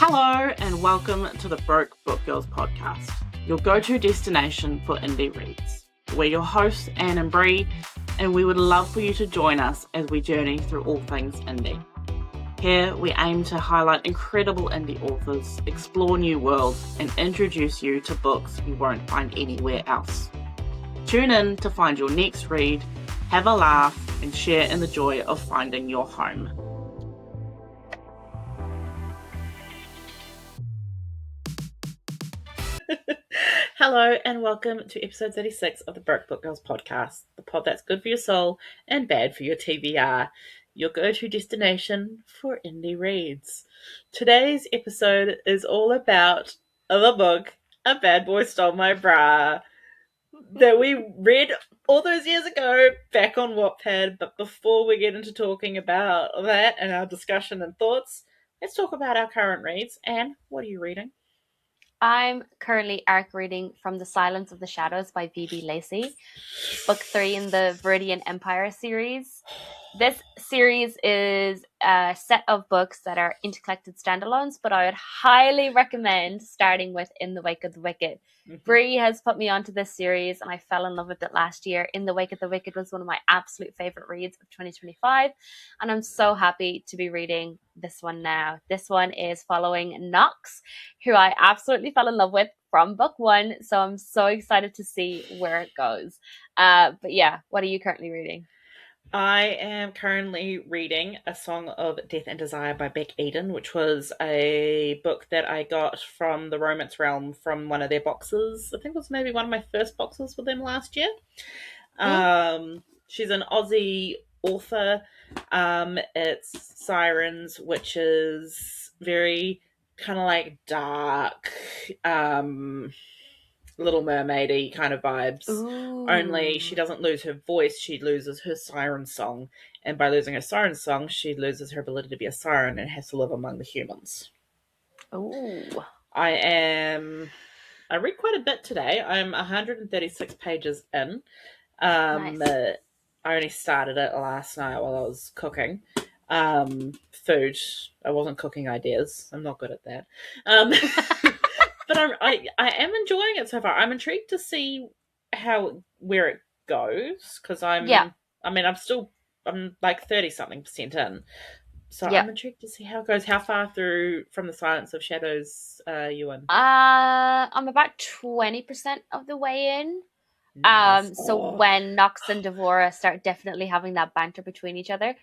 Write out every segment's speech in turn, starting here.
Hello and welcome to the Broke Book Girls podcast, your go-to destination for indie reads. We're your hosts, Anne and Bree, and we would love for you to join us as we journey through all things indie. Here we aim to highlight incredible indie authors, explore new worlds, and introduce you to books you won't find anywhere else. Tune in to find your next read, have a laugh, and share in the joy of finding your home. Hello and welcome to episode 36 of the Broke Book Girls podcast, the pod that's good for your soul and bad for your TBR, your go-to destination for indie reads. Today's episode is all about the book A Bad Boy Stole My Bra that we read all those years ago back on Wattpad. But before we get into talking about that and our discussion and thoughts, let's talk about our current reads. Anne, what are you reading? I'm currently arc reading From the Silence of the Shadows by V.B. Lacey, book 3 in the Viridian Empire series. This series is a set of books that are interconnected standalones, but I would highly recommend starting with In the Wake of the Wicked. Bree has put me onto this series and I fell in love with it last year. In the Wake of the Wicked was one of my absolute favorite reads of 2025, and I'm so happy to be reading this one now. This one is following Knox, who I absolutely fell in love with from book 1, so I'm so excited to see where it goes. But yeah, what are you currently reading? I am currently reading A Song of Death and Desire by Beck Eden, which was a book that I got from the Romance Realm from one of their boxes. I think it was maybe one of my first boxes with them last year. She's an Aussie author. It's Sirens, which is very kind of like dark, Little Mermaid-y kind of vibes. Ooh. Only she doesn't lose her voice, she loses her siren song. And by losing her siren song, she loses her ability to be a siren and has to live among the humans. Ooh. I read quite a bit today. I'm 136 pages in. Nice. I only started it last night while I was cooking. Food. I wasn't cooking ideas. I'm not good at that. But I am enjoying it so far. I'm intrigued to see where it goes, because I'm like 30-something% in. So I'm intrigued to see how it goes. How far through From the Silence of Shadows are you in? I'm about 20% of the way in. Nice. So when Knox and Devora start definitely having that banter between each other.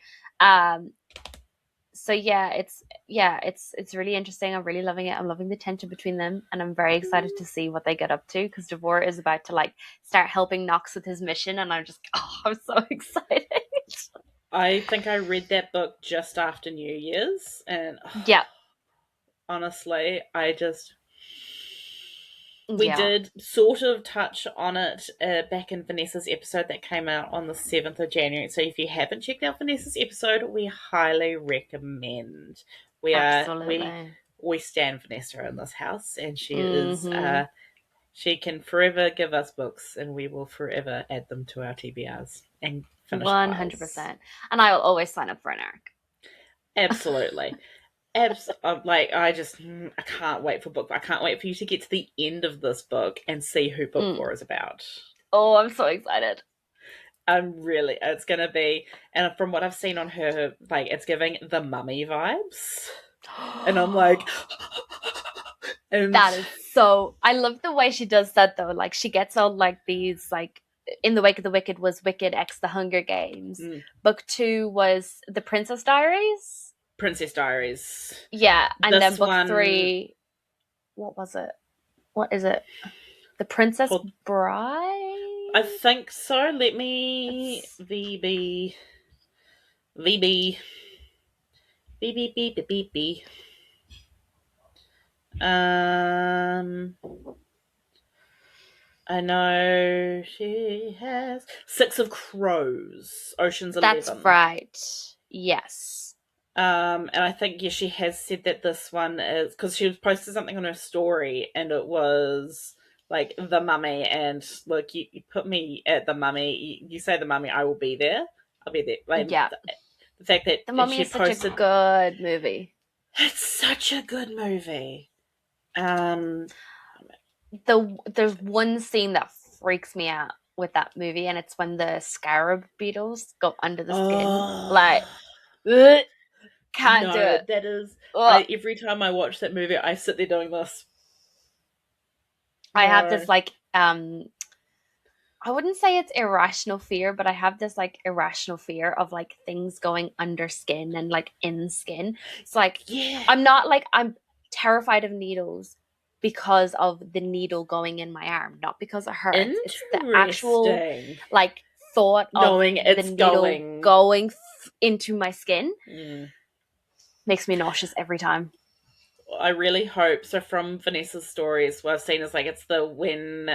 So it's really interesting. I'm really loving it. I'm loving the tension between them, and I'm very excited to see what they get up to, because Devora is about to start helping Knox with his mission, and I'm so excited. I think I read that book just after New Year's, and honestly, we did sort of touch on it back in Vanessa's episode that came out on the 7th of January. So if you haven't checked out Vanessa's episode, we highly recommend. We stand Vanessa in this house, and she is she can forever give us books, and we will forever add them to our TBRs and finish 100%. And I will always sign up for an arc. Absolutely. I can't wait for book. I can't wait for you to get to the end of this book and see who book 4 is about. Oh, I'm so excited. It's going to be, and from what I've seen on her, it's giving the Mummy vibes. And I'm like... that is so... I love the way she does that, though. She gets all, these, In the Wake of the Wicked was Wicked x The Hunger Games. Book 2 was The Princess Diaries. Yeah, and then book 3, what was it? What is it? The Princess Bride? I think so. Let me... VB. I know she has Six of Crows, Ocean's 11. That's right. Yes. And I think, she has said that this one is, because she posted something on her story, and it was the Mummy, and look, you put me at the Mummy, you say the Mummy, I will be there. I'll be there. The fact that The Mummy is such a good movie. It's such a good movie. Um, There's one scene that freaks me out with that movie, and it's when the scarab beetles go under the skin. Like, oh ugh, can't do no, it. that is. Ugh. Every time I watch that movie, I sit there doing this. I have this No, like I wouldn't say it's irrational fear, but I have this like irrational fear of like things going under skin and like in skin. It's like yeah, I'm terrified of needles because of the needle going in my arm, not because it hurts. It's the actual interesting. like thought of Knowing the it's needle going. going into my skin Mm. makes me nauseous every time. I really hope so. From Vanessa's stories, what I've seen is like it's the when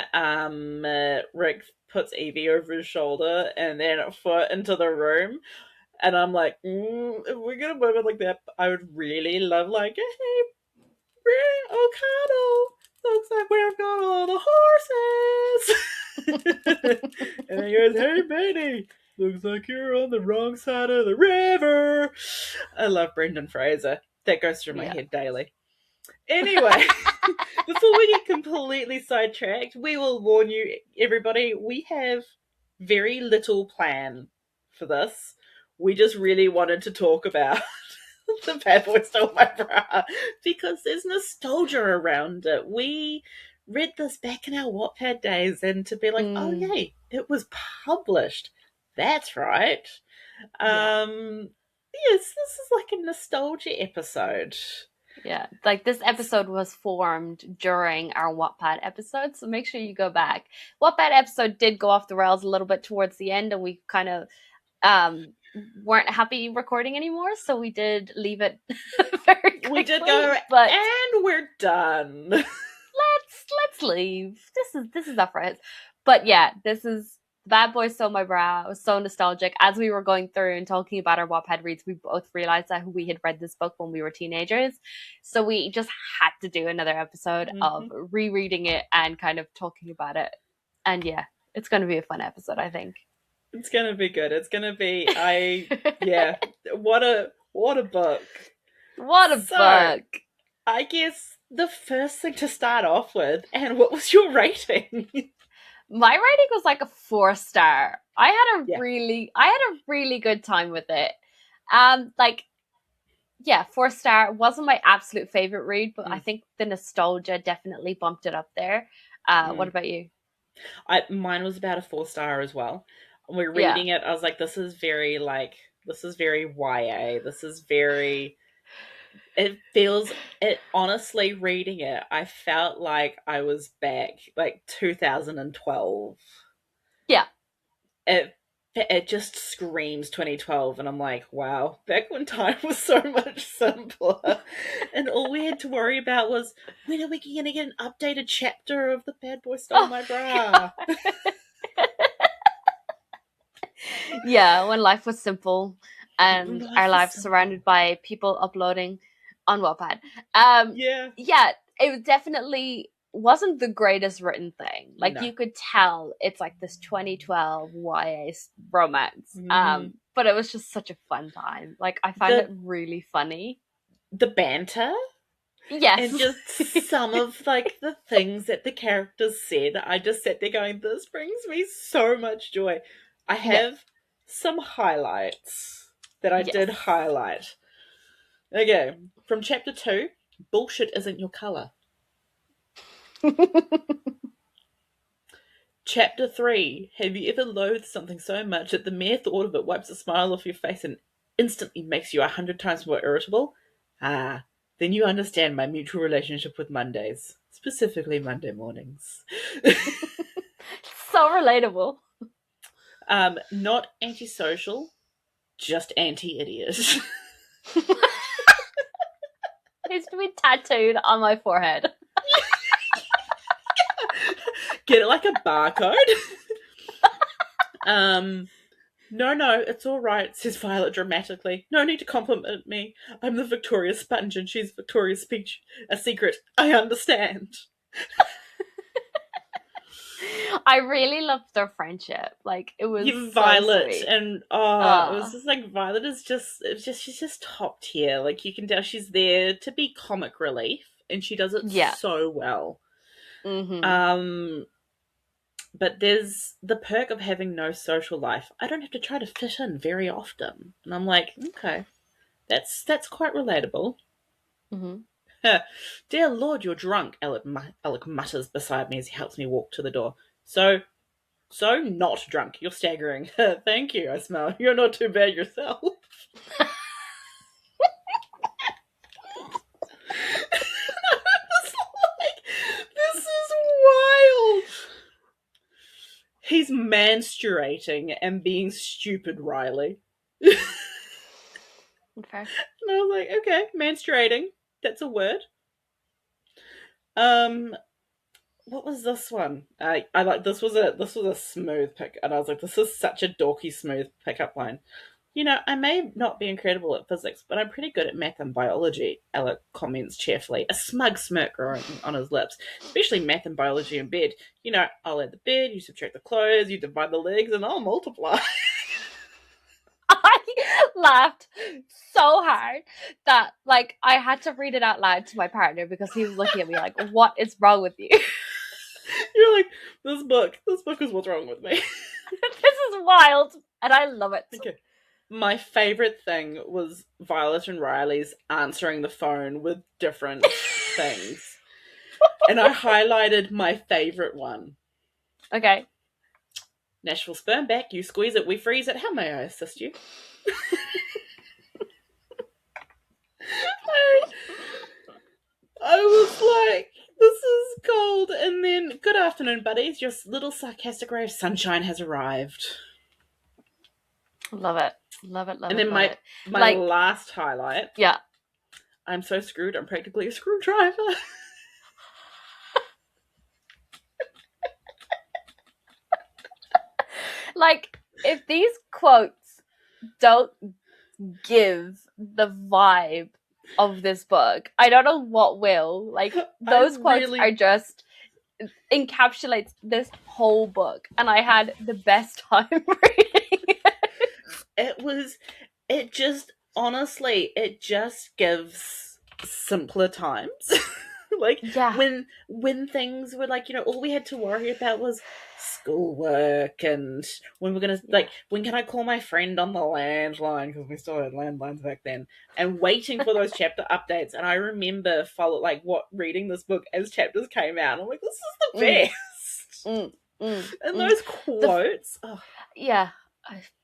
Rick puts Evie over his shoulder and then a foot into the room, and I'm like, if we're gonna move it like that, I would really love like, hey, Bree, O'Connell, looks like we've got all the horses, and then he goes, hey, Beatty, looks like you're on the wrong side of the river. I love Brendan Fraser. That goes through my Yeah. head daily. Anyway, before we get completely sidetracked, we will warn you, everybody, we have very little plan for this. We just really wanted to talk about the Bad Boy Stole My Bra because there's nostalgia around it. We read this back in our Wattpad days, and to be like, oh, Mm, yay, it was published. That's right. yeah. Yes, this is like a nostalgia episode. Yeah, like this episode was formed during our Wattpad episode, so make sure you go back. Wattpad episode did go off the rails a little bit towards the end, and we kind of um weren't happy recording anymore, so we did leave it very We did quickly. go, But and we're done. let's leave. This is up for it. But yeah, this is Bad Boy Stole My Bra. It was so nostalgic. As we were going through and talking about our Wattpad reads, we both realized that we had read this book when we were teenagers. So we just had to do another episode of Mhm. rereading it and kind of talking about it. And yeah, it's going to be a fun episode, I think. It's gonna be good. It's gonna be yeah. What a book. What a So book. I guess the first thing to start off with, and what was your rating? My rating was like a 4-star. Yeah. I had a really good time with it. Like yeah, 4-star wasn't my absolute favorite read, but I Mm, think the nostalgia definitely bumped it up there. What mm. about you? Mine was about a 4 star as well. We're Yeah, reading it. I was like, this is very YA. This is very. It feels it honestly reading it. I felt like I was back like 2012. yeah, It just screams 2012, and I'm like, wow, back when time was so much simpler, and all we had to worry about was when are we going to get an updated chapter of The Bad Boy Stole oh, My yeah. Bra. Yeah. When life was simple, When and our life was lives simple. surrounded by people uploading on Wattpad. Yeah. Yeah, it definitely wasn't the greatest written thing. Like No. you could tell it's like this 2012 YA romance. Mm. But it was just such a fun time. Like I found it The really funny. the banter Yes. and just some of like the things that the characters said, I just sat there going, this brings me so much joy. I Yes. have some highlights that I Yes. did highlight. Okay, from chapter 2, bullshit isn't your colour. Chapter 3, have you ever loathed something so much that the mere thought of it wipes a smile off your face and instantly makes you 100 times more irritable? Ah, then you understand my mutual relationship with Mondays, specifically Monday mornings. So relatable. Not antisocial, just anti-idiot. It needs to be tattooed on my forehead. Get it like a barcode. No, it's all right, says Violet dramatically. No need to compliment me. I'm the Victoria's sponge and she's Victoria's speech. A secret. I understand. I really loved their friendship. Like, it was You so Violet sweet. and it was Uh, just like Violet is just it's just she's just top tier. Like you can tell she's there to be comic relief and she does it yeah. so well. Mm-hmm. Um but there's the perk of having no social life. I don't have to try to fit in very often. And I'm like, okay, that's quite relatable. Mm-hmm. Dear Lord, you're drunk, Alec mutters beside me as he helps me walk to the door. So not drunk. You're staggering. Thank you, I smile. You're not too bad yourself. It's like, this is wild. He's menstruating and being stupid, Riley. And Okay. I was like, okay, menstruating. That's a word. Um, what was this one? I like this was a smooth pick, and I was like, this is such a dorky smooth pickup line. I may not be incredible at physics, but I'm pretty good at math and biology, Alec comments cheerfully, a smug smirk growing on his lips. Especially math and biology in bed. I'll add the bed, you subtract the clothes, you divide the legs, and I'll multiply. I laughed so hard that, like, I had to read it out loud to my partner because he was looking at me like, what is wrong with you? You're like, this book is what's wrong with me. This is wild, and I love it. Okay. My favorite thing was Violet and Riley's answering the phone with different things. And I highlighted my favorite one. Okay. Nashville sperm back, you squeeze it, we freeze it. How may I assist you? I was like, this is gold. And then, good afternoon, buddies. Your little sarcastic ray of sunshine has arrived. Love it. Love it, love And it, then love my it. my Like, last highlight. yeah. I'm so screwed. I'm practically a screwdriver. Like, if these quotes don't give the vibe of this book, I don't know what will. Like, those quotes are just encapsulates this whole book, and I had the best time reading it. It just gives simpler times. Like Yeah. when things were like, all we had to worry about was schoolwork and when we're gonna like when can I call my friend on the landline, because we still had landlines back then, and waiting for those chapter updates. And I remember reading this book as chapters came out. I'm like, this is the best. And those quotes. Yeah,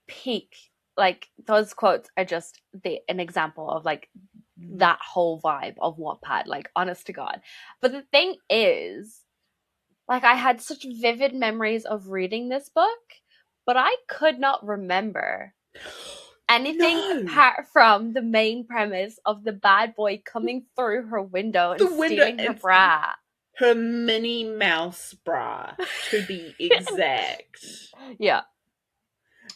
peak. Like, those quotes are just an example of, like, that whole vibe of Wattpad, like, honest to God. But the thing is, like, I had such vivid memories of reading this book, but I could not remember anything apart from the main premise of the bad boy coming through her window and stealing her bra. Her Minnie Mouse bra, to be exact. Yeah.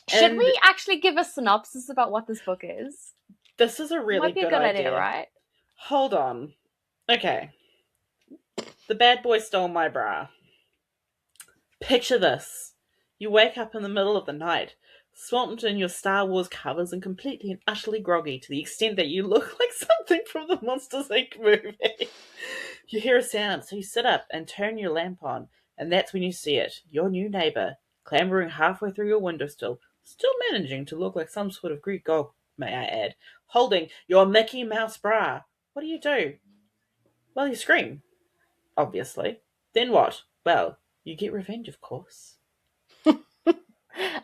Should we actually give a synopsis about what this book is? This is a really Might be a good idea, right? Hold on. Okay. The bad boy stole my bra. Picture this. You wake up in the middle of the night, swamped in your Star Wars covers and completely and utterly groggy to the extent that you look like something from the Monsters, Inc. movie. You hear a sound, so you sit up and turn your lamp on, and that's when you see it. Your new neighbour, clambering halfway through your windowsill, still managing to look like some sort of Greek god, may I add, holding your Mickey Mouse bra. What do? Well, you scream, obviously. Then what? Well, you get revenge, of course.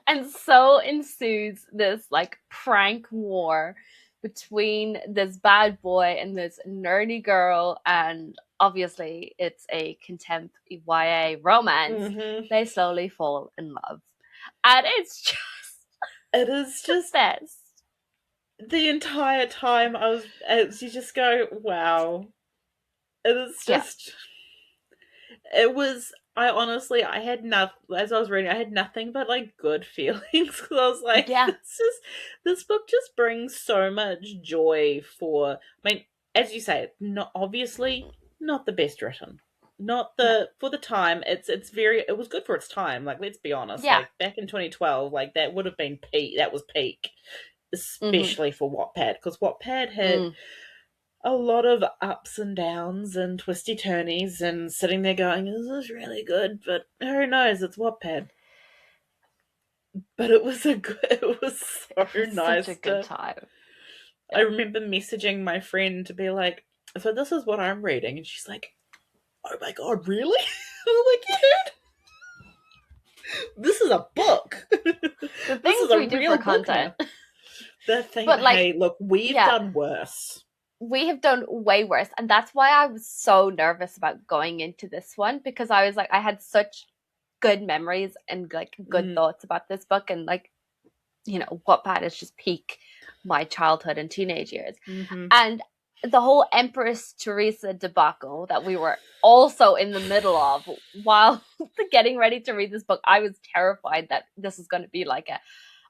And so ensues this, like, prank war between this bad boy and this nerdy girl, and obviously it's a contempt YA romance. Mm-hmm. They slowly fall in love. And it is just best. The entire time you just go, wow. It is just, It was, I had nothing, as I was reading, I had nothing but, like, good feelings, because I was like, this book just brings so much joy for, I mean, as you say, obviously not the best written. Not No. for the time. It was good for its time. Like, let's be honest. Yeah. Like back in 2012, like that would have been peak. That was peak, Mm-hmm. especially for Wattpad, because Wattpad had Mm. a lot of ups and downs and twisty turnies, and sitting there going, "This is really good," but who knows? It's Wattpad. But it was a good. It was so It was such a nice good to. time. I Yeah. remember messaging my friend to be like, "So this is what I'm reading," and she's like, "Oh my god, really?" I'm like, "Yeah, this is a book. The This is things a we do for real book content. now." The thing, But like, hey, look, we've yeah, done worse. we have done way worse. And that's why I was so nervous about going into this one, because I was like, I had such good memories and like good Mm, thoughts about this book. And like, Wattpad is just peak my childhood and teenage years. mm-hmm. And the whole Empress Teresa debacle that we were also in the middle of while getting ready to read this book, I was terrified that this is going to be like a,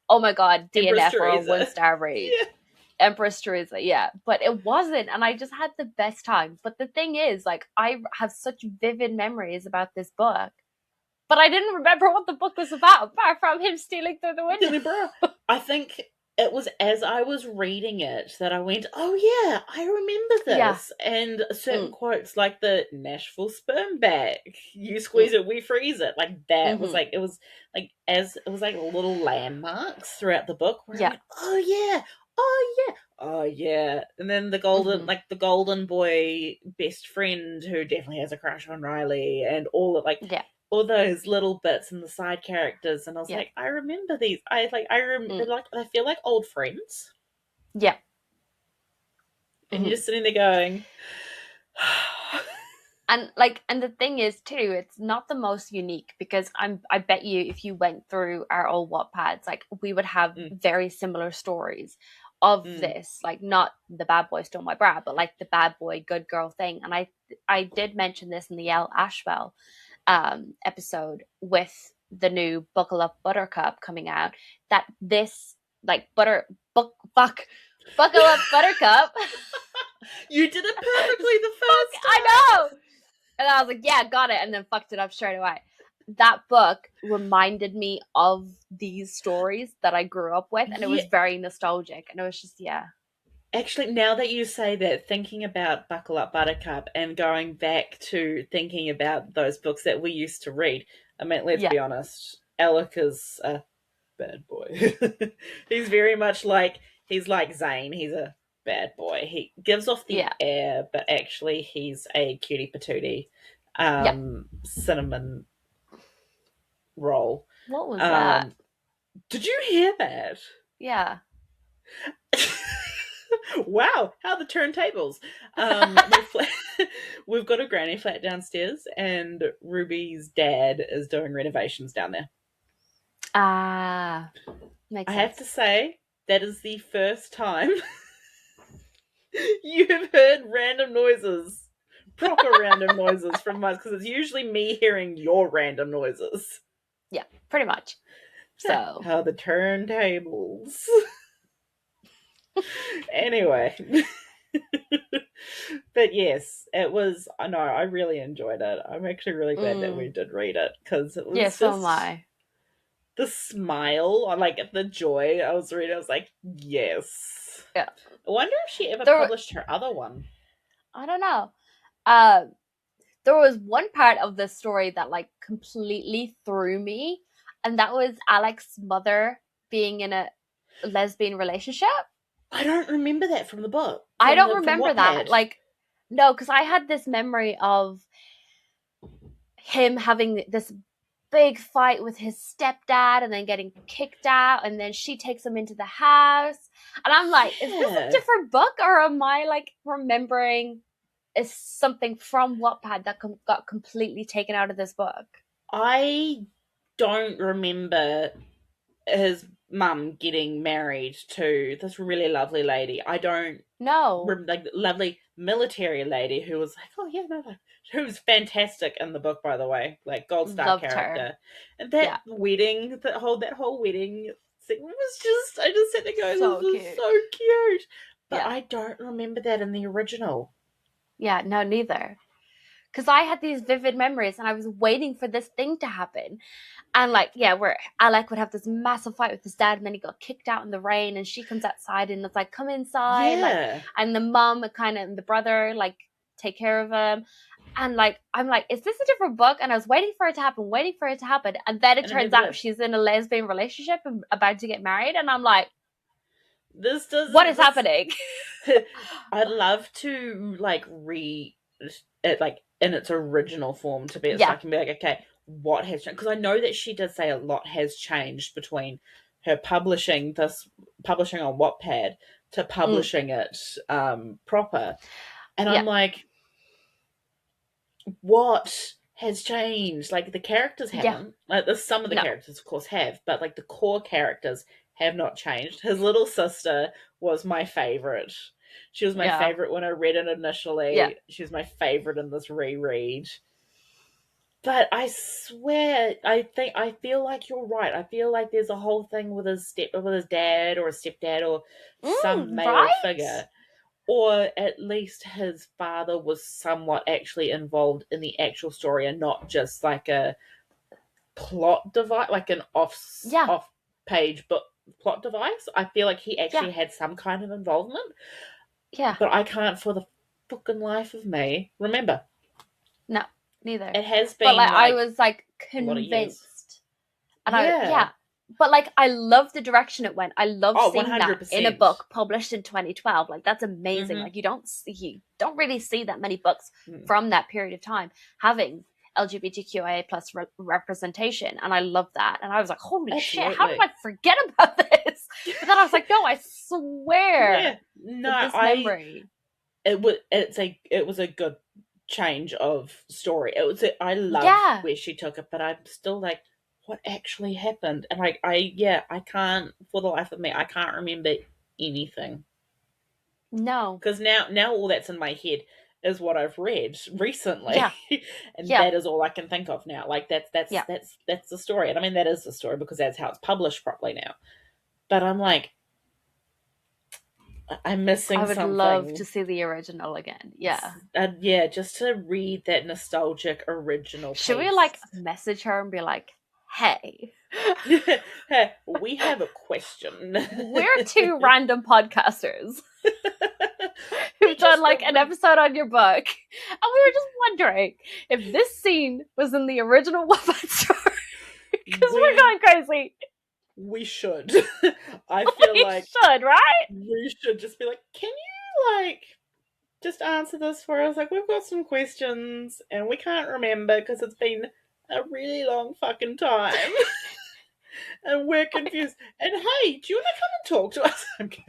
oh my god, Empress DNF or a Teresa. 1-star read. Yeah. Empress Teresa, yeah. But it wasn't, and I just had the best time. But the thing is, like, I have such vivid memories about this book, but I didn't remember what the book was about, apart from him stealing through the window. Dilly bro. I think it was as I was reading it that I went, "Oh yeah, I remember Yeah. this." And certain Mm, quotes like the Nashville sperm bag, "You mm, squeeze it, we freeze it." Like that was mm-hmm. like, it was like, as it was like little landmarks throughout the book where I Yeah. went, "Oh yeah, oh yeah, oh yeah." And then Mm-hmm. the golden boy best friend who definitely has a crush on Riley, and all of like Yeah. all those little bits and the side characters, and I was Yeah. like, I remember these. They're Mm, like, I feel like old friends, yeah. and you're Mm-hmm. just sitting there going, And like, and the thing is too, it's not the most unique, because I bet you if you went through our old Wattpads, like we would have mm, very similar stories of mm, this, like not the bad boy stole my bra, but like the bad boy good girl thing. And I did mention this in the Elle Ashwell episode with the new Buckle Up Buttercup coming out, that this like Buckle Up Buttercup. you did it perfectly the first I time. know. And I was like, yeah, got it, and then fucked it up straight away. That book reminded me of these stories that I grew up with, and it Yeah, was very nostalgic. And it was just, yeah. actually, now that you say that, thinking about Buckle Up Buttercup and going back to thinking about those books that we used to read, I mean, let's Yeah. be honest, Alec is a bad boy. He's very much like, he's like Zane. He's a bad boy. He gives off the Yeah. air, but actually he's a cutie patootie, Yeah. cinnamon roll. What was that? Um, did you hear that? Yeah. Wow, how the turntables. We've got a granny flat downstairs, and Ruby's dad is doing renovations down there. Ah, I makes have to sense. say, that is the first time you have heard random noises, proper random noises from us, because it's usually me hearing your random noises. Yeah, pretty much. So, How the turntables. Anyway. But yes, it was. I know, I really enjoyed it. I'm actually really glad that we mm, did read it, because it yeah, was so am just I. the smile, or like the joy I was reading. I was like, yes. Yeah. I wonder if she ever There, published her other one. I don't know. Uh, there was one part of the story that like completely threw me, and that was Alex's mother being in a lesbian relationship. I don't remember that from the book. I don't From remember that. Wattpad. Like, no, because I had this memory of him having this big fight with his stepdad and then getting kicked out, and then she takes him into the house. And I'm like, is this a Yeah. different book, or am I like remembering is something from Wattpad that got completely taken out of this book? I don't remember his mum getting married to this really lovely lady. I don't No. like lovely military lady who was like, oh yeah, no, who was fantastic in the book, by the way, like gold star Loved her. character. And that Yeah. wedding, that whole wedding thing was just, I just sat there going, So this is cute. so cute. But Yeah. I don't remember that in the original. Yeah, no, neither. because I had these vivid memories and I was waiting for this thing to happen. And like, yeah, where Alec would have this massive fight with his dad, and then he got kicked out in the rain, and she comes outside and it's like, come inside, like, Yeah. and the mom kind of and the brother like take care of him. And like, I'm like, is this a different book? And I was waiting for it to happen, and then it And it turns never out did. she's in a lesbian relationship and about to get married, and I'm like, This what doesn't. is happening? I'd love to like read it like in its original form to be so I Yeah. can be like, okay, what has changed? Because I know that she did say a lot has changed between her publishing on Wattpad to publishing it proper, and Yeah. I'm like, what has changed? Like the characters Yeah. haven't. Like some of the No. characters, of course, have, but like the core characters have not changed. His little sister was my favorite. She was my Yeah. favorite when I read it Yeah. initially. She was my favorite in this reread. But I swear, I feel like you're right. I feel like there's a whole thing with his dad or a stepdad or some male Right? figure, or at least his father was somewhat actually involved in the actual story and not just like a plot device, like an Yeah. off page book plot device. I feel like he Yeah. actually had some kind of involvement, Yeah. but I can't for the fucking life of me remember. No, neither. It has But been like, I like was like a lot of years. convinced, and Yeah. but like, I love the direction it went. I love Oh, seeing that in a 100%. book published in 2012. Like, that's amazing. Mm-hmm. Like, you don't really see that many books Mm. from that period of time having LGBTQIA plus representation, and I love that. And I was like, holy shit, how did Absolutely. I forget about this? But then I was like, no, I swear Yeah. No, that this memory. it was a good change of story. I love Yeah. where she took it, but I'm still like, what actually happened? And I can't for the life of me, I can't remember anything. No. Because now all that's in my head is what I've read recently. Yeah. And Yeah. that is all I can think of now. Like Yeah. that's the story. And I mean that is the story because that's how it's published properly now. But I'm like, I'm missing I would something. love to see the original again. Yeah. Yeah, just to read that nostalgic original piece. Should we like message her and be like, hey, Hey, we have a question. we're two random podcasters who've done like an episode on your book, and we were just wondering if this scene was in the original Wattpad story, because we're going crazy. We should. I feel We like should, right? we should just be like, can you like just answer this for us? Like, we've got some questions and we can't remember because it's been a really long fucking time. And we're confused. And hey, do you want to come and talk to us? I'm kidding.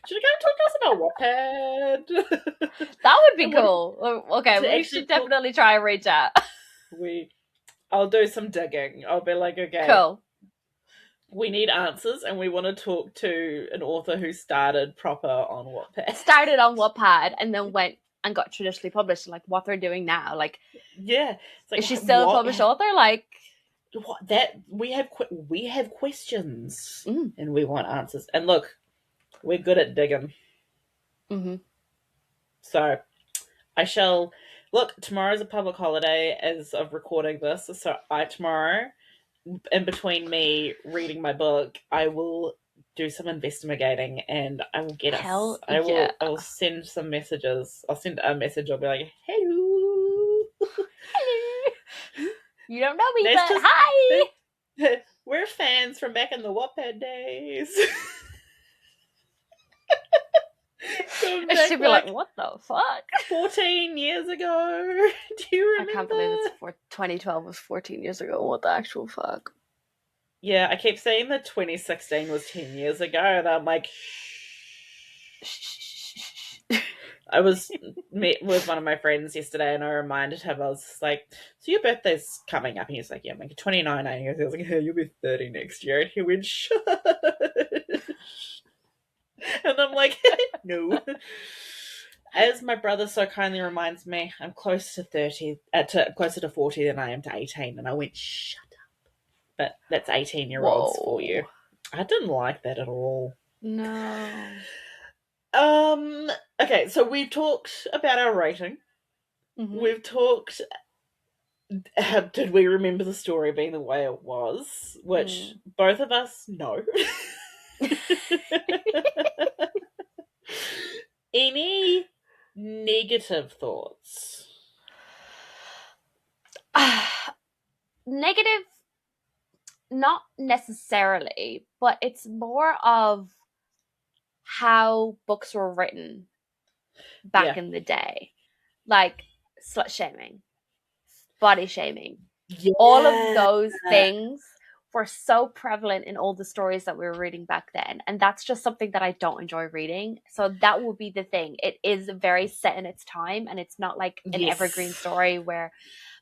Should you come and talk to us about Wattpad? That would be cool. Okay, we should definitely try and reach out. I'll do some digging. I'll be like, okay, cool. We need answers, and we want to talk to an author who started proper on Wattpad. Started on Wattpad and then went and got traditionally published. Like, what they're doing now. Like, yeah, it's like, is she still a published author? Like, what that we have questions and we want answers. And look, we're good at digging. Mm-hmm. So I shall look. Tomorrow's a public holiday as of recording this. So tomorrow, in between me reading my book, I will do some investigating and I will get us. I will send some messages. I'll send a message. I'll be like, hello. Hello. You don't know me, but hi. We're fans from back in the Wattpad days. It should be like, what the fuck? 14 years ago. Do you remember? I can't believe 2012 was 14 years ago. What the actual fuck? Yeah, I keep saying that 2016 was 10 years ago, and I'm like, I was met with one of my friends yesterday, and I reminded him, I was like, so your birthday's coming up, and he's like, yeah, I'm like 29, and I was like, hey, you'll be 30 next year, and he went, shush. And I'm like, no. As my brother so kindly reminds me, I'm close to 30, closer to 40 than I am to 18, and I went, shut up. But that's 18-year-olds for you. I didn't like that at all. No. Okay, so we've talked about our rating. Mm-hmm. We've talked did we remember the story being the way it was, which both of us know. Any negative thoughts? Negative, not necessarily, but it's more of how books were written back Yeah. in the day. Like slut shaming, body shaming, all of Yeah. those things were so prevalent in all the stories that we were reading back then. And that's just something that I don't enjoy reading. So that will be the thing. It is very set in its time, and it's not like an evergreen Yes. story where,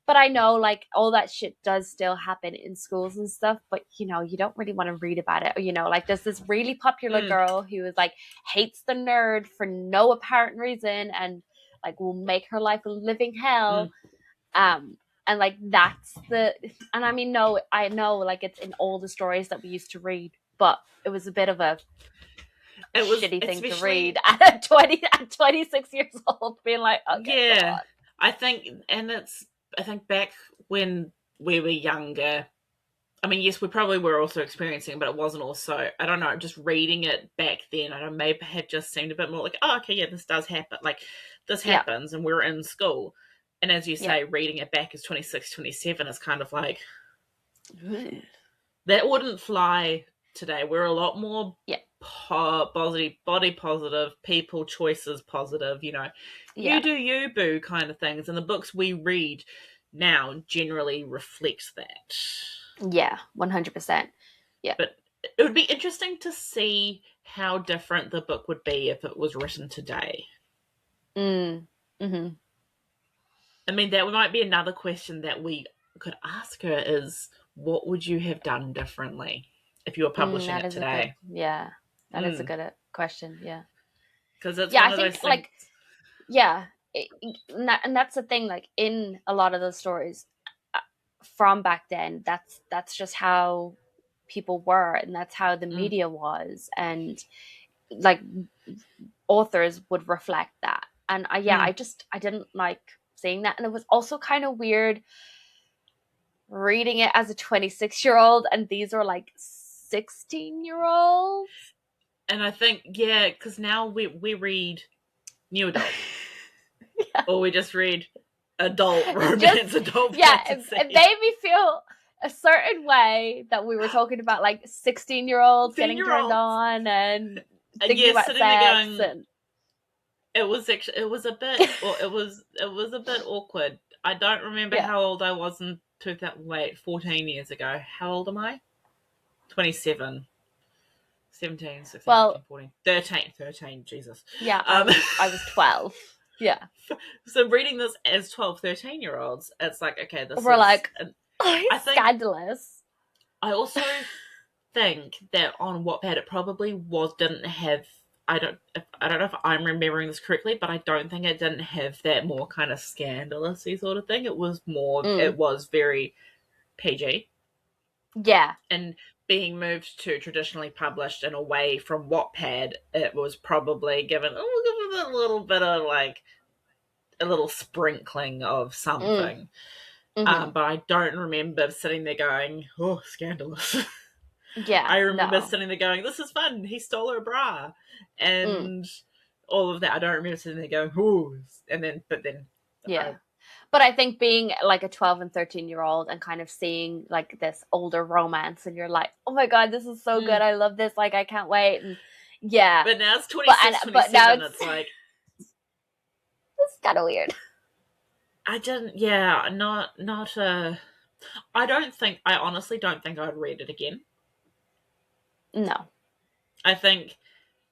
but I know like all that shit does still happen in schools and stuff, but you know, you don't really want to read about it. Or, you know, like there's this really popular girl who is like hates the nerd for no apparent reason and like will make her life a living hell. And like that's the, and I mean, no, I know like it's in all the stories that we used to read, but it was a bit of a It was shitty thing to read especially at 26 years old, being like, okay, go yeah. on. I think and it's I think back when we were younger, I mean, yes, we probably were also experiencing it, but it wasn't also, I don't know, just reading it back then, I don't know, maybe had just seemed a bit more like, oh, okay, yeah, this does happen. Like, this Yeah, happens, and we're in school. And as you yeah, say, reading it back as 26, 27 is kind of like, that wouldn't fly today. We're a lot more yeah, body positive, people choices positive, you know, you yeah, do you, boo, kind of things. And the books we read now generally reflect that. yeah, 100%. Yeah. But it would be interesting to see how different the book would be if it was written today. Mm. Mm-hmm. I mean, that might be another question that we could ask her is what would you have done differently if you were publishing That it is a good, today? yeah, that is a Mm. good question. Yeah. Because it's Yeah, one I of those think things. like, yeah, and that's the thing, like in a lot of those stories uh, from back then, that's just how people were, and that's how the Mm, media was, and like authors would reflect that. And yeah, mm. I didn't like seeing that, and it was also kind of weird reading it as a 26-year-old, and these are like 16-year-olds. And I think, yeah, because now we read new adult, Yeah. or we just read adult It just, romance, adult yeah, it fantasy. made me feel a certain way that we were talking about like 16-year-olds getting turned 10-year-olds. on and And thinking yeah, about sitting there sex going, and it was actually it was a bit well it was a bit awkward. I don't remember yeah. how old I was in 2000, wait, 14 years ago. How old am I? 27, 17, 16, Well, 15, 14, 13, 13. Jesus. yeah, Um I was 12. Yeah. so reading this as 12, 13 year olds, it's like, okay, this We're is like, and oh, I it's think scandalous. I also think that on Wattpad it probably was didn't have I don't know if I'm remembering this correctly, but I don't think it didn't have that more kind of scandalousy sort of thing. It Mm. was very PG Yeah. and being moved to traditionally published and away from Wattpad, it was probably given a little bit of like a little sprinkling of Mm. something. Mm-hmm. But I don't remember sitting there going, "Oh, scandalous." Yeah. I remember No. sitting there going, "This is fun. He stole her bra," Mm. and all of that. I don't remember sitting there going, "Ooh," but then, I Yeah. But I think being like a 12 and 13-year-old and kind of seeing like this older romance, and you're like, oh my God, this is so good. mm. I love this. Like, I can't wait. And yeah, But now it's but now 26, 27. it's It's like it's kind of weird. I didn't. Yeah, not. I don't think. I honestly don't think I'd read it again. No. I think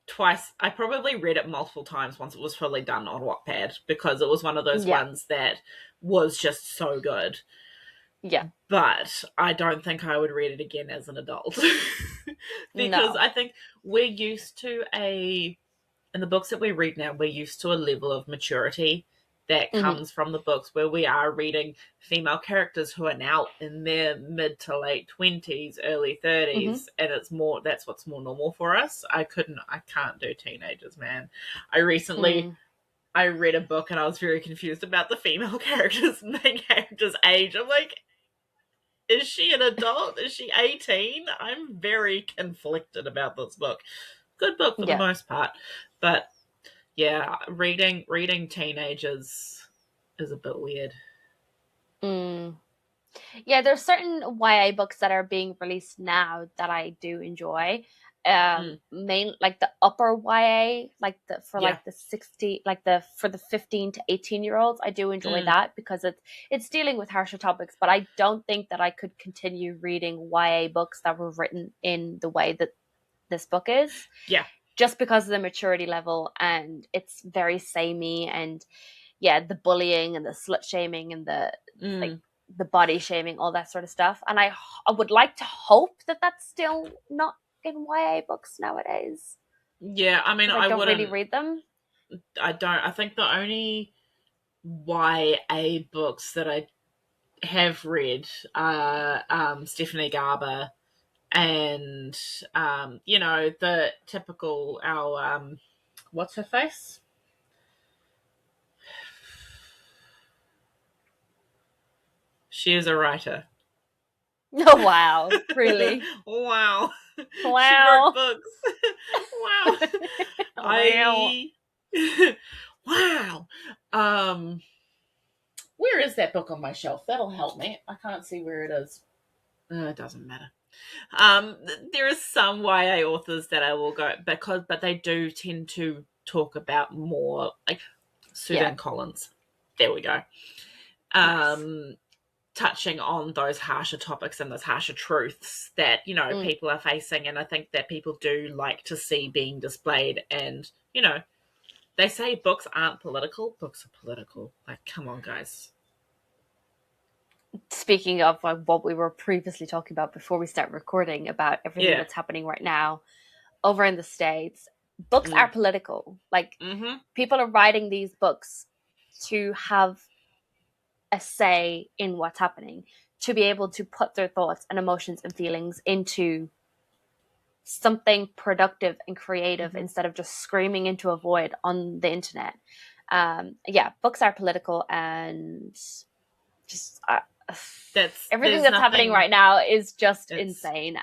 twice. I probably read it multiple times once it was fully done on Wattpad because it was one of those Yeah. ones that was just so good. Yeah. But I don't think I would read it again as an adult. Because No. I think we're used to in the books that we read now, we're used to a level of maturity that comes from the books where we are reading female characters who are now in their mid to late 20s, early 30s, and that's what's more normal for us. I can't do teenagers, man. I read a book and I was very confused about the female character's main character's age. I'm like, is she an adult? Is she 18? I'm very conflicted about this book. Good book for the most part, but yeah, reading teenagers is a bit weird. Yeah, there's certain YA books that are being released now that I do enjoy. Like the upper YA, like the 60, like for the 15 to 18-year-olds, I do enjoy that because it's dealing with harsher topics, but I don't think that I could continue reading YA books that were written in the way that this book is. Yeah. Just because of the maturity level, and it's very samey, and the bullying and the slut shaming and the like the body shaming, all that sort of stuff. And I would like to hope that that's still not in YA books nowadays. Yeah, I mean, I don't really read them. I don't. I think the only YA books that I have read are Stephanie Garber and the typical what's her face? She is a writer. Oh, wow. Really? Wow. Wow. She wrote books. Wow. Wow. Where is that book on my shelf? That'll help me. I can't see where it is. It doesn't matter. There are some YA authors that I will go but they do tend to talk about more, like Suzanne Collins. There we go. Nice. Touching on those harsher topics and those harsher truths that, people are facing. And I think that people do like to see being displayed. And, they say books aren't political. Books are political. Like, come on, guys. Speaking of what we were previously talking about before we start recording about everything that's happening right now over in the States, books are political. Like, people are writing these books to have a say in what's happening, to be able to put their thoughts and emotions and feelings into something productive and creative instead of just screaming into a void on the internet. Books are political, and just everything that's happening right now is just insane.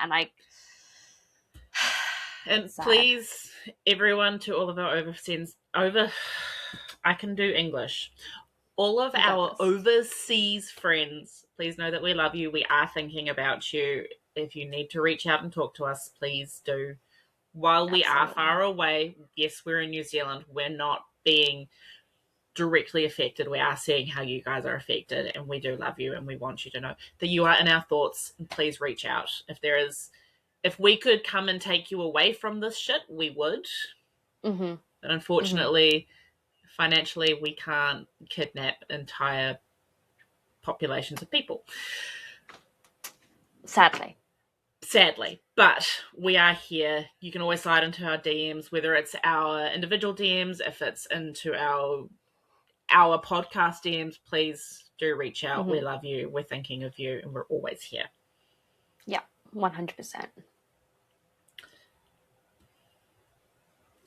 And please, everyone, to all of our I can do English. All of our overseas friends, please know that we love you. We are thinking about you. If you need to reach out and talk to us, please do. While we are far away, yes, we're in New Zealand. We're not being directly affected. We are seeing how you guys are affected, and we do love you, and we want you to know that you are in our thoughts. And please reach out. If we could come and take you away from this shit, we would. But unfortunately, financially, we can't kidnap entire populations of people. Sadly, but we are here. You can always slide into our DMs, whether it's our individual DMs, if it's into our podcast DMs, please do reach out. We love you. We're thinking of you, and we're always here. Yeah, 100%.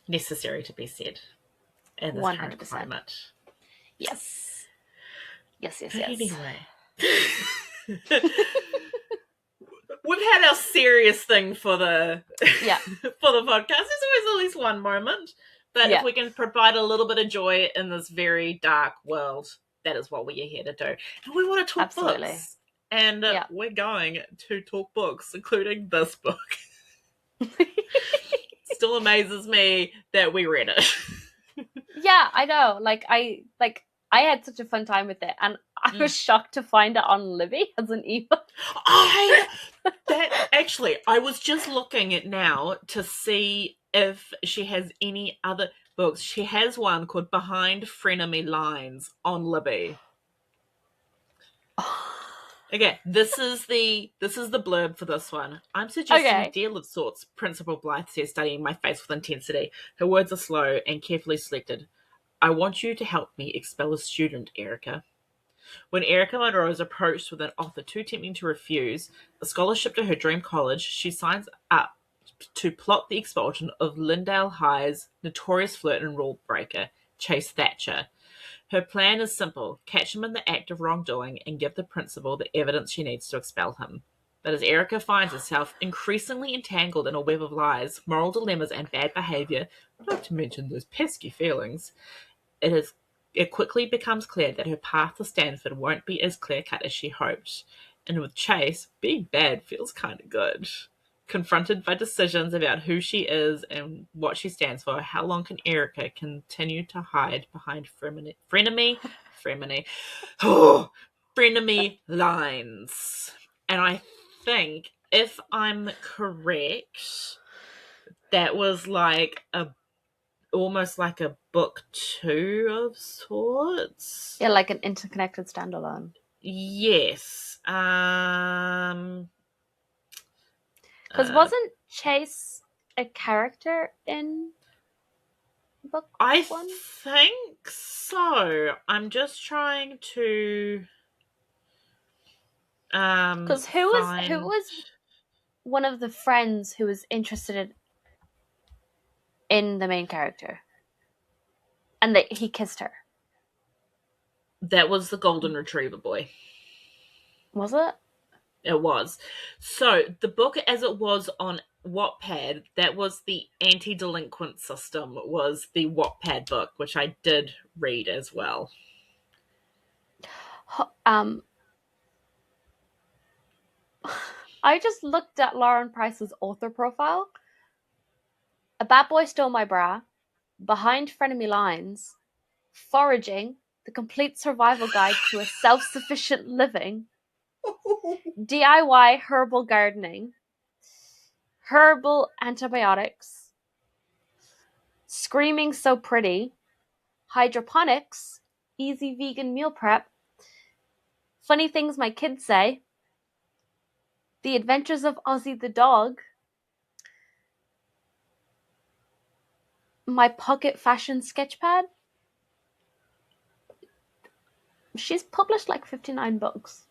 Necessary to be said in this 100%. Current climate. Yes. Anyway. We've had our serious thing for the for the podcast. There's always at least one moment. But if we can provide a little bit of joy in this very dark world, that is what we are here to do. And we want to talk books. And we're going to talk books, including this book. Still amazes me that we read it. Yeah, I know. I had such a fun time with it, and I was shocked to find it on Libby as an ebook. I was just looking at now to see if she has any other books. She has one called Behind Frenemy Lines on Libby. Okay, this is the blurb for this one. I'm suggesting a deal of sorts, Principal Blythe says, studying my face with intensity. Her words are slow and carefully selected. I want you to help me expel a student, Erica. When Erica Monroe is approached with an offer too tempting to refuse, a scholarship to her dream college, she signs up to plot the expulsion of Lindale High's notorious flirt and rule breaker, Chase Thatcher. Her plan is simple: catch him in the act of wrongdoing and give the principal the evidence she needs to expel him. But as Erica finds herself increasingly entangled in a web of lies, moral dilemmas, and bad behavior, not to mention those pesky feelings, it is it quickly becomes clear that her path to Stanford won't be as clear-cut as she hoped. And with Chase, being bad feels kind of good. Confronted by decisions about who she is and what she stands for, how long can Erica continue to hide behind frenemy lines? And I think, if I'm correct, that was like almost like a book 2 of sorts. Yeah, like an interconnected standalone. Yes. Because wasn't Chase a character in book I 1? think so. I'm just trying to Because who was one of the friends who was interested in the main character, and that he kissed her? That was the golden retriever boy. Was it? It was. So the book, as it was on Wattpad, that was the anti-delinquent system, was the Wattpad book, which I did read as well. I just looked at Lauren Price's author profile. A Bad Boy Stole My Bra, Behind Frenemy Lines, Foraging, The Complete Survival Guide to a Self-Sufficient Living, DIY Herbal Gardening, Herbal Antibiotics, Screaming So Pretty, Hydroponics, Easy Vegan Meal Prep, Funny Things My Kids Say, The Adventures of Ozzy the Dog, My Pocket Fashion Sketchpad. She's published like 59 books.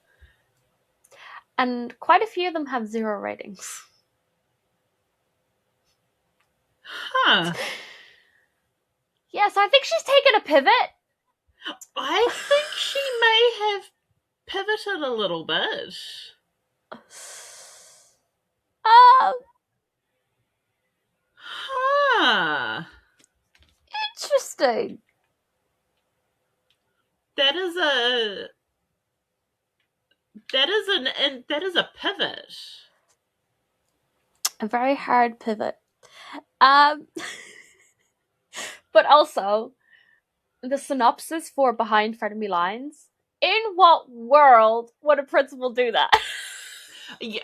And quite a few of them have 0 ratings. Huh. Yeah, so I think she's taken a pivot. I think she may have pivoted a little bit. Huh. Interesting. That is a pivot. A very hard pivot. But also, the synopsis for Behind Frenemy Lines. In what world would a principal do that? Yeah.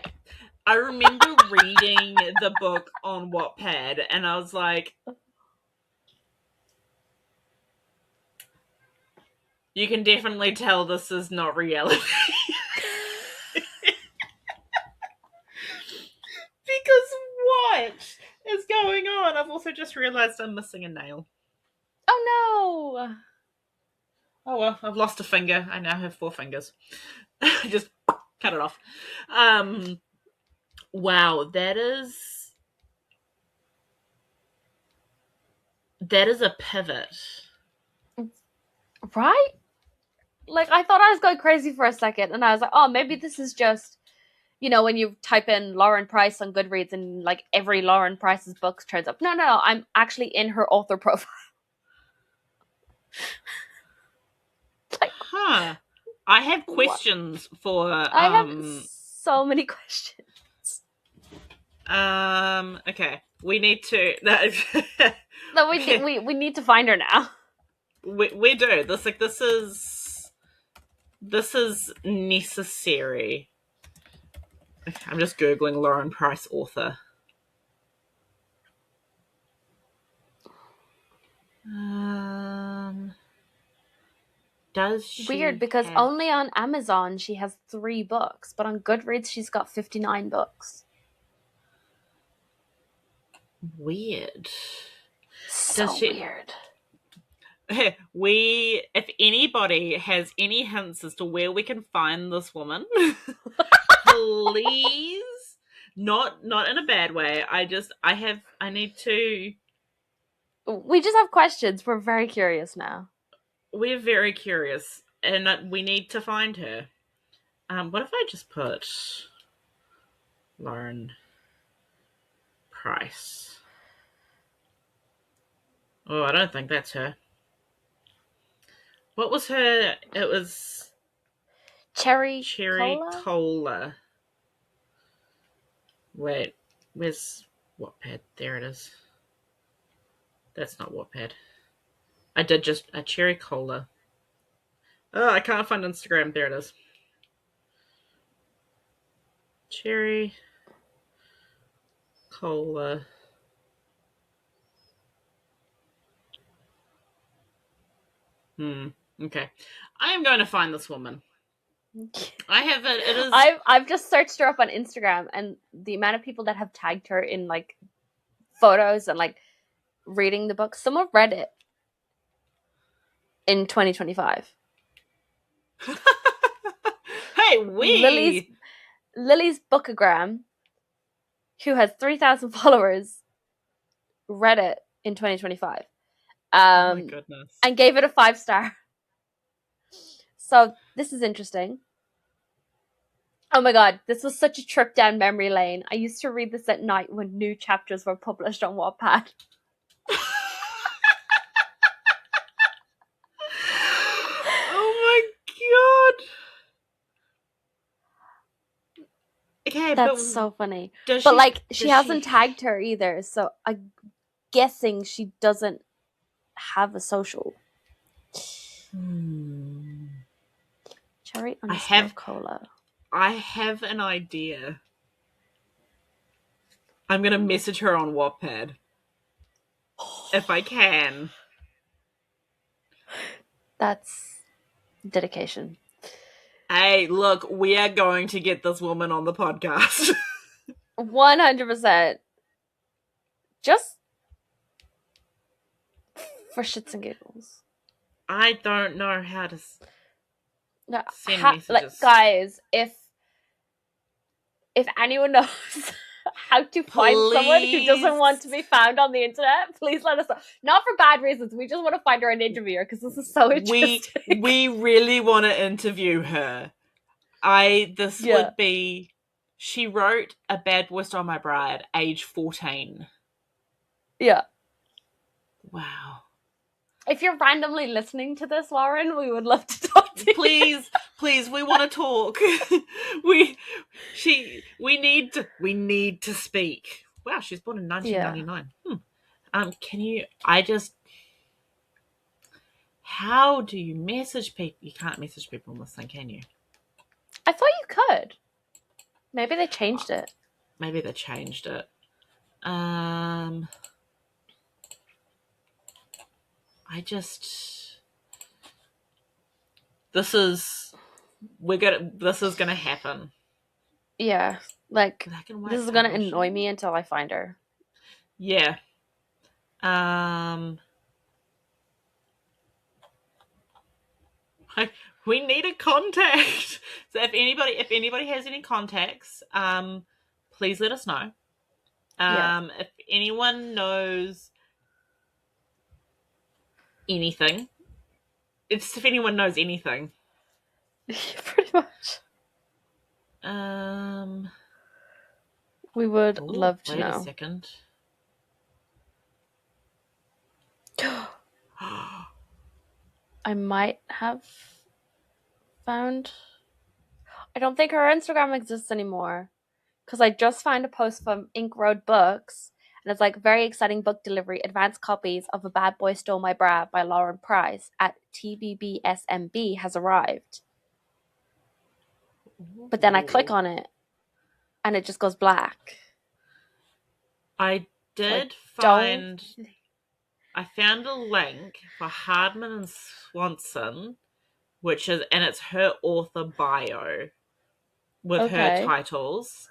I remember reading the book on Wattpad, and I was like, you can definitely tell this is not reality. Because what is going on? I've also just realised I'm missing a nail. Oh no! Oh well, I've lost a finger. I now have 4 fingers. Just cut it off. Wow, that is a pivot. Right? Like, I thought I was going crazy for a second, and I was like, oh, maybe this is just, you know, when you type in Lauren Price on Goodreads and like every Lauren Price's book turns up. No, I'm actually in her author profile. Like, huh. I have questions for I have so many questions. Okay. We need to No, we need to find her now. We do. This is necessary. Okay, I'm just Googling Lauren Price author. Does she Weird, because only on Amazon she has 3 books, but on Goodreads she's got 59 books. Weird. So weird. if anybody has any hints as to where we can find this woman, please, not in a bad way. I need to. We just have questions. We're very curious now. We're very curious, and we need to find her. What if I just put Lauren Price? Oh, I don't think that's her. What was her? It was Cherry Cherry Cola? Cola. Wait, where's Wattpad? There it is. That's not Wattpad. I did just a Cherry Cola. Oh, I can't find Instagram. There it is. Cherry Cola. Okay. I am going to find this woman. I have it. It is. I've just searched her up on Instagram, and the amount of people that have tagged her in like photos and like reading the book. Someone read it in 2025. Hey, Lily's Bookagram, who has 3,000 followers, read it in 2025. Oh my goodness. And gave it a 5-star. So this is interesting. Oh my god, this was such a trip down memory lane. I used to read this at night when new chapters were published on Wattpad. Oh my god. Okay, that's so funny. She hasn't tagged her either, so I'm guessing she doesn't have a social. Cherry Cola. I have an idea. I'm gonna message her on Wattpad. If I can. That's dedication. Hey, look, we are going to get this woman on the podcast. 100%. Just for shits and giggles. I don't know how to send messages. Like, guys, if anyone knows how to find someone who doesn't want to be found on the internet, please let us know. Not for bad reasons. We just want to find her and interview her because this is so interesting. We really want to interview her. Would be. She wrote A Bad Boy Stole My Bride, age 14. Yeah. Wow. If you're randomly listening to this, Lauren, we would love to talk to you. Please, we want to talk. we need to speak. Wow, she's born in 1999. Yeah. How do you message people? You can't message people on this thing, can you? I thought you could. Maybe they changed it. This is gonna happen. Yeah, like this is gonna annoy me until I find her. Yeah. We need a contact. So if anybody has any contacts, please let us know. If anyone knows anything, if anyone knows anything. Pretty much. We would love to know. Wait a second. I might have found. I don't think her Instagram exists anymore because I just found a post from Ink Road Books, and it's like very exciting book delivery, advanced copies of A Bad Boy Stole My Bra by Lauren Price at TBBSMB has arrived. But then I click on it and it just goes black. I found a link for Hardman and Swanson, and it's her author bio with her titles,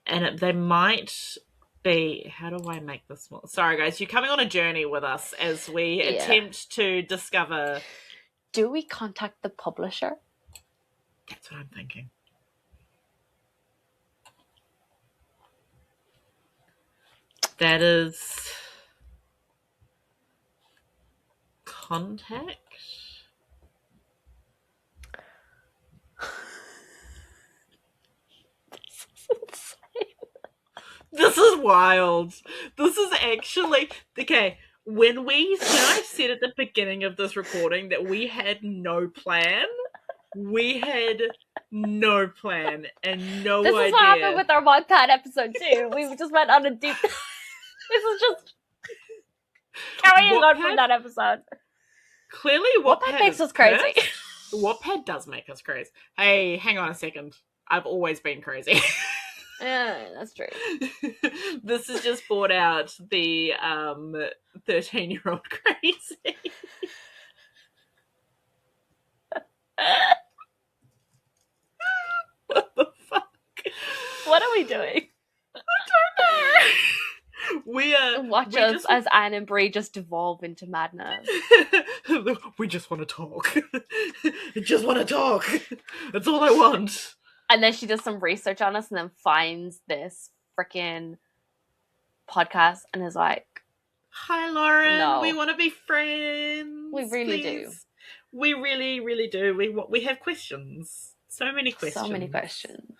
and they might B, how do I make this more? Sorry, guys, you're coming on a journey with us as we attempt to discover. Do we contact the publisher? That's what I'm thinking. That is contact. This is wild. This is actually okay. When I said at the beginning of this recording that we had no plan, we had no plan and no idea. This is what happened with our Wattpad episode too. We just went on a deep. This is just carrying on from that episode. Clearly, Wattpad makes us crazy. Wattpad does make us crazy. Hey, hang on a second. I've always been crazy. Yeah, that's true. This has just brought out the 13-year-old crazy. What the fuck? What are we doing? I don't know. Watch us as Anne and Bree just devolve into madness. We just want to talk. I just want to talk. That's all I want. And then she does some research on us and then finds this freaking podcast and is like, hi, Lauren. No. We want to be friends. We really do. We really, really do. We have questions. So many questions. So many questions.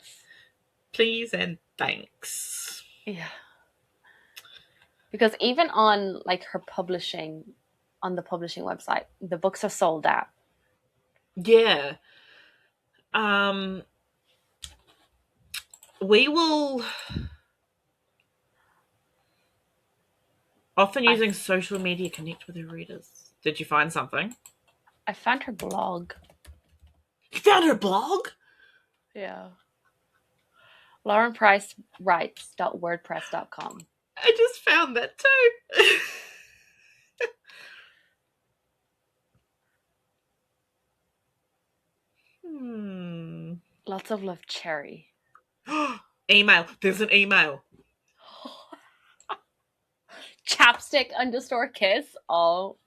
Please and thanks. Yeah. Because even on like her publishing, on the publishing website, the books are sold out. Yeah. We will often using social media connect with her readers. Did you find something? I found her blog. You found her blog? Yeah. laurenpricewrites.wordpress.com. I just found that too. Lots of love, Cherry. Email. There's an email. Chapstick_kiss. Oh.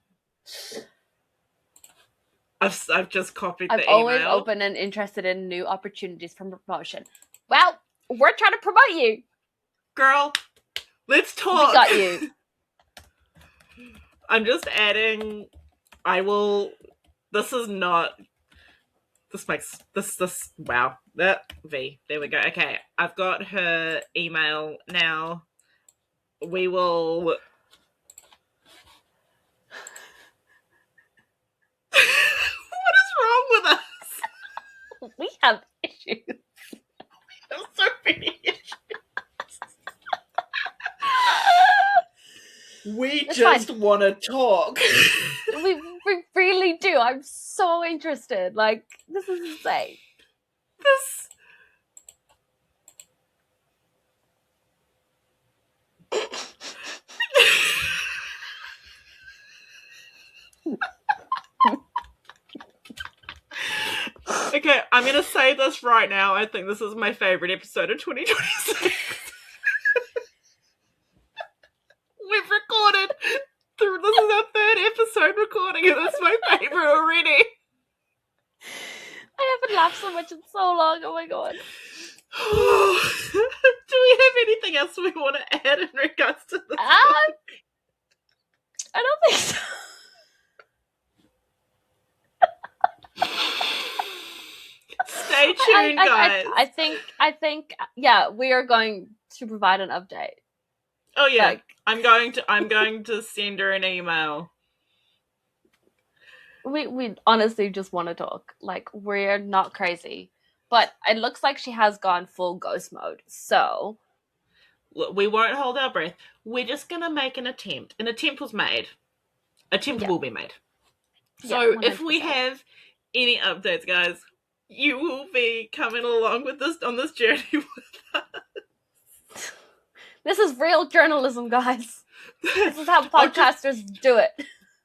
I've just copied the email. I'm always open and interested in new opportunities for promotion. Well, we're trying to promote you. Girl, let's talk. We got you. I'm just adding. This is not. This makes this wow. That V. There we go. Okay, I've got her email now. We will. What is wrong with us? We have issues. We have so many issues. We just want to talk. We really do. I'm so interested. Like, this is insane. This. Okay, I'm going to say this right now. I think this is my favorite episode of 2026. We've recorded. This is our third episode recording, and it's my favorite already. I haven't laughed so much in so long. Oh my god. Do we have anything else we want to add in regards to this? I don't think so. Stay tuned, guys. I think, yeah, we are going to provide an update. Oh yeah, like, I'm going to send her an email. We honestly just want to talk. Like, we're not crazy, but it looks like she has gone full ghost mode. So we won't hold our breath. We're just gonna make an attempt. An attempt was made. Attempt will be made. So if we have any updates, guys, you will be coming along with us on this journey with us. This is real journalism, guys. This is how podcasters do it.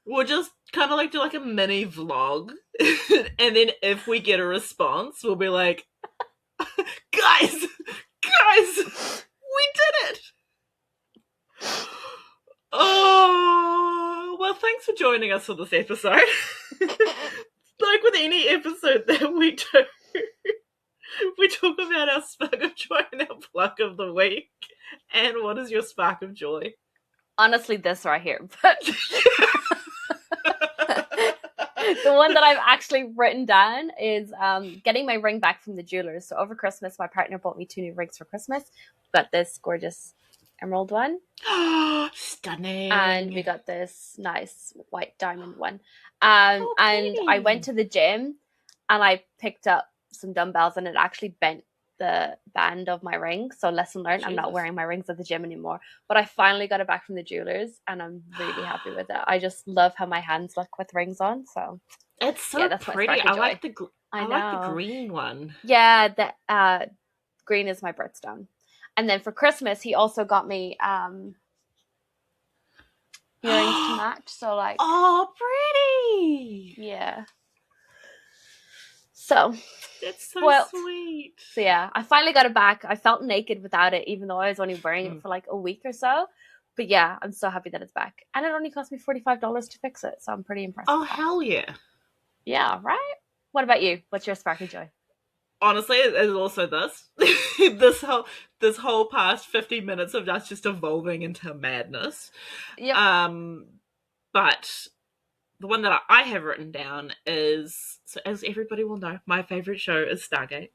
We'll just kind of like do like a mini vlog. And then if we get a response, we'll be like, guys, we did it. thanks for joining us for this episode. Like with any episode that we do, we talk about our spark of joy and our plug of the week. And what is your spark of joy? Honestly, this right here. But the one that I've actually written down is getting my ring back from the jewelers. So over Christmas, my partner bought me 2 new rings for Christmas. We got this gorgeous emerald one. Stunning. And we got this nice white diamond one. And I went to the gym and I picked up some dumbbells and it actually bent the band of my ring. So lesson learned, I'm not wearing my rings at the gym anymore. But I finally got it back from the jewelers and I'm really happy with it. I just love how my hands look with rings on. So it's so that's pretty. I like the green one. Yeah, the green is my birthstone. And then for Christmas, he also got me earrings to match. So like, oh, pretty. Yeah. So it's so sweet. So yeah, I finally got it back. I felt naked without it, even though I was only wearing it for like a week or so. But yeah, I'm so happy that it's back. And it only cost me $45 to fix it. So I'm pretty impressed. Oh, hell yeah. Yeah, right? What about you? What's your spark of joy? Honestly, it's also this. this whole past 50 minutes of us just evolving into madness. Yep. But the one that I have written down is, so as everybody will know, my favorite show is Stargate.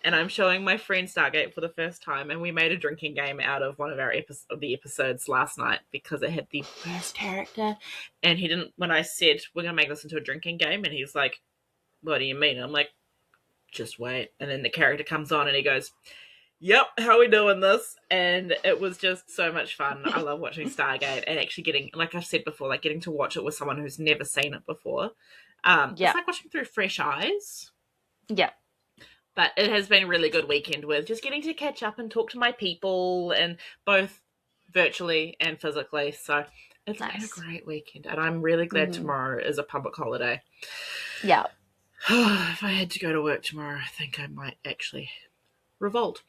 And I'm showing my friend Stargate for the first time, and we made a drinking game out of one of our episodes last night because it had the worst character. And he didn't, when I said, we're going to make this into a drinking game, and he's like, what do you mean? I'm like, just wait. And then the character comes on and he goes, yep, how are we doing this? And it was just so much fun. I love watching Stargate and actually getting, like I've said before, like getting to watch it with someone who's never seen it before. It's like watching through fresh eyes. Yeah. But it has been a really good weekend with just getting to catch up and talk to my people, and both virtually and physically. So it's been a great weekend. And I'm really glad tomorrow is a public holiday. Yeah. If I had to go to work tomorrow, I think I might actually revolt.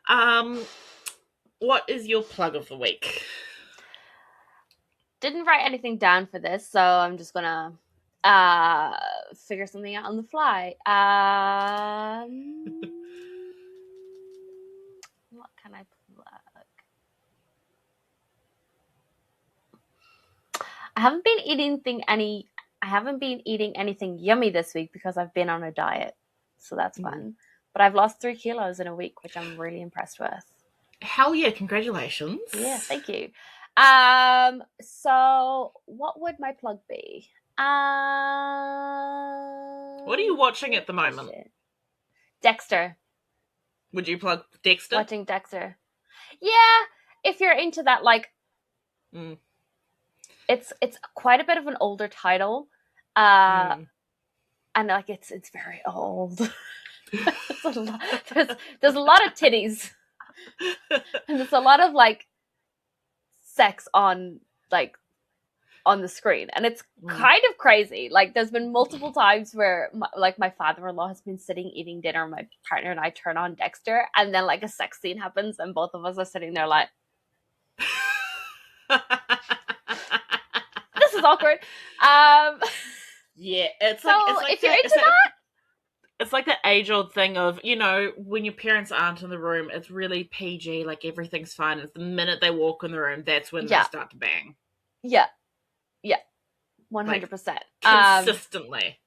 What is your plug of the week? Didn't write anything down for this, so I'm just gonna figure something out on the fly. What can I plug? I haven't been eating anything yummy this week because I've been on a diet, so that's fun. But I've lost 3 kilos in a week, which I'm really impressed with. Hell yeah, congratulations. Yeah, thank you. So what would my plug be? What are you watching at the moment? Dexter. Would you plug Dexter? Watching Dexter. Yeah, if you're into that, like, it's quite a bit of an older title, and like it's very old. There's a lot of titties, and there's a lot of like sex on the screen, and it's kind of crazy. Like there's been multiple times where my father-in-law has been sitting eating dinner, my partner and I turn on Dexter, and then like a sex scene happens and both of us are sitting there like this is awkward. Yeah, it's so like if you're into that, it's like the age-old thing of, you know, when your parents aren't in the room, it's really PG, like everything's fine. It's the minute they walk in the room, that's when they start to bang. Yeah. 100%. Consistently.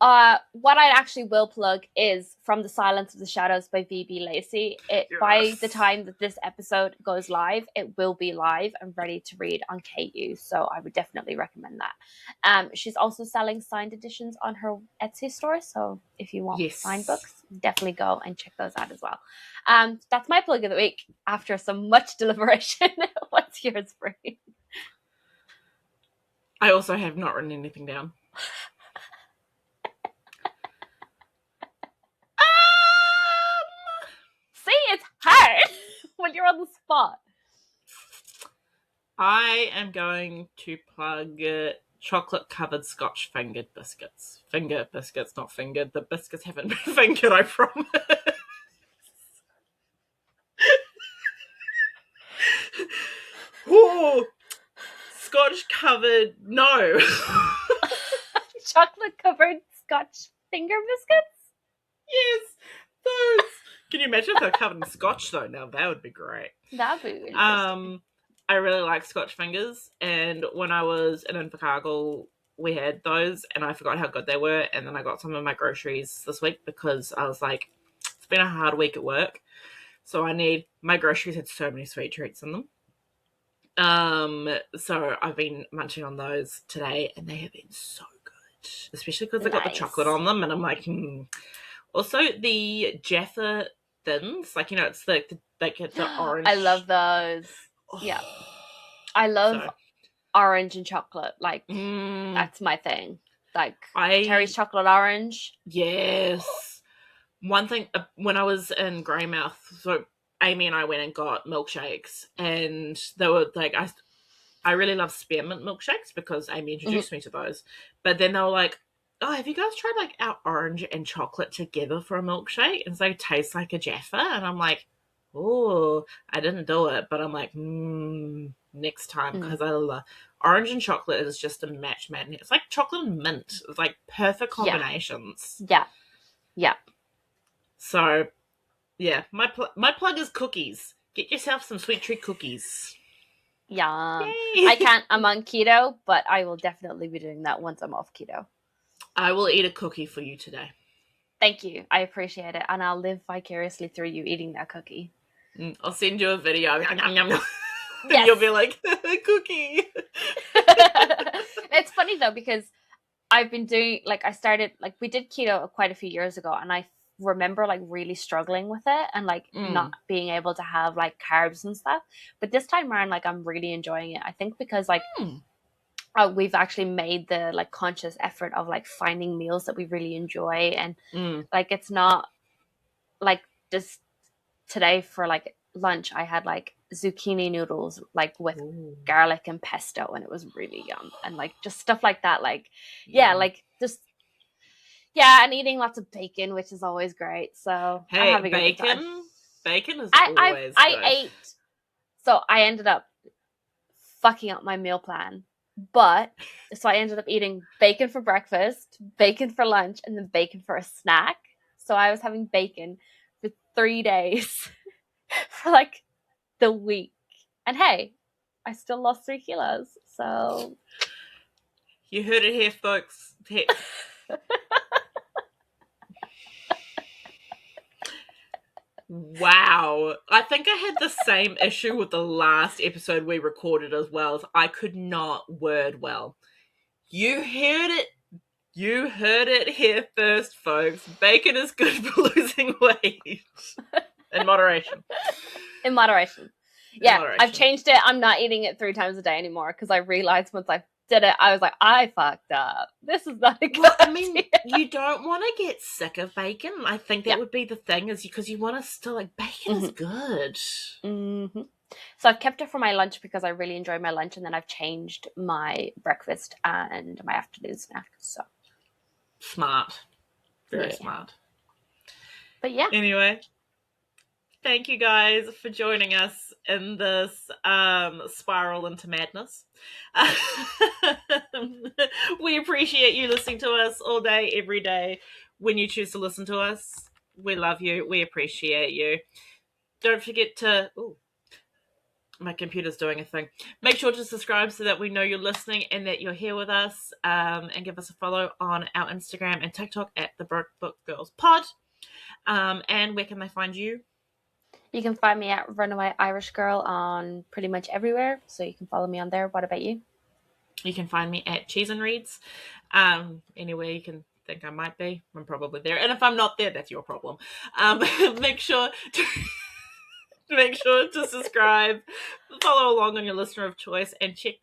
What I actually will plug is From the Silence of the Shadows by V.B. Lacey. By the time that this episode goes live, it will be live and ready to read on KU, so I would definitely recommend that. She's also selling signed editions on her Etsy store, so if you want signed books, definitely go and check those out as well. That's my plug of the week after some much deliberation. What's yours, Bree? I also have not written anything down. See, it's hard when you're on the spot. I am going to plug chocolate-covered Scotch fingered biscuits. Finger biscuits, not fingered. The biscuits haven't been fingered, I promise. Ooh. scotch-covered... No. Chocolate-covered Scotch finger biscuits? Yes, those. Can you imagine if they're covered in scotch, though? Now, that would be great. That'd be interesting. I really like Scotch fingers, and when I was in Invercargill, we had those, and I forgot how good they were, and then I got some of my groceries this week because I was like, it's been a hard week at work, so my groceries had so many sweet treats in them. So I've been munching on those today, and they have been so good, especially because they got the chocolate on them, and I'm like, Also, the Jaffa thins, like, it's the orange. I love those. Yeah. I love orange and chocolate. Like, that's my thing. Like, Terry's chocolate orange. Yes. One thing, when I was in Greymouth, so Amy and I went and got milkshakes, and they were like, I really love spearmint milkshakes because Amy introduced me to those. But then they were like, oh, have you guys tried like our orange and chocolate together for a milkshake? And so it tastes like a Jaffa. And I'm like, oh, I didn't do it. But I'm like, next time, because I love orange and chocolate is just a match made. It's like chocolate and mint. It's like perfect combinations. Yeah. Yeah. So, yeah, my plug is cookies. Get yourself some sweet treat cookies. Yeah. I can't, I'm on keto, but I will definitely be doing that once I'm off keto. I will eat a cookie for you today. Thank you. I appreciate it. And I'll live vicariously through you eating that cookie. I'll send you a video. Yes. And you'll be like, cookie. It's funny though, because I've been doing, like, I started, like, we did keto quite a few years ago, and I remember like really struggling with it and like not being able to have like carbs and stuff. But this time around, like, I'm really enjoying it. I think because like we've actually made the like conscious effort of like finding meals that we really enjoy, and like it's not like just today for like lunch I had like zucchini noodles like with garlic and pesto, and it was really yum, and like just stuff like that, like like just and eating lots of bacon, which is always great. So hey, I'm having a good time. Bacon is always good. I ate, so I ended up fucking up my meal plan. But so I ended up eating bacon for breakfast, bacon for lunch, and then bacon for a snack. So I was having bacon for 3 days for like the week. And hey, I still lost 3 kilos. So you heard it here, folks. Wow. I think I had the same issue with the last episode we recorded as well. As I could not word well. You heard it here first, folks. Bacon is good for losing weight. In moderation. In moderation. Yeah, I've changed it. I'm not eating it 3 times a day anymore because I realized once I did it, I was like, I fucked up. This is not a good idea. You don't want to get sick of bacon. I think that would be the thing, is because you want to still, like, bacon is good. So I've kept it for my lunch because I really enjoy my lunch, and then I've changed my breakfast and my afternoon snack. So smart. Very smart. But yeah. Anyway, thank you guys for joining us in this spiral into madness. We appreciate you listening to us all day, every day. When you choose to listen to us, we love you. We appreciate you. Don't forget to... Ooh, my computer's doing a thing. Make sure to subscribe so that we know you're listening and that you're here with us. And give us a follow on our Instagram and TikTok at the Broke Book Girls Pod. And where can they find you? You can find me at Runaway Irish Girl on pretty much everywhere, so you can follow me on there. What about you? You can find me at Cheese and Reads. Anywhere you can think I might be, I'm probably there. And if I'm not there, that's your problem. Make sure to subscribe, follow along on your listener of choice, and check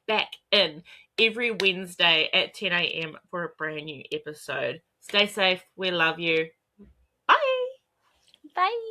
back in every Wednesday at 10 a.m. for a brand new episode. Stay safe. We love you. Bye. Bye.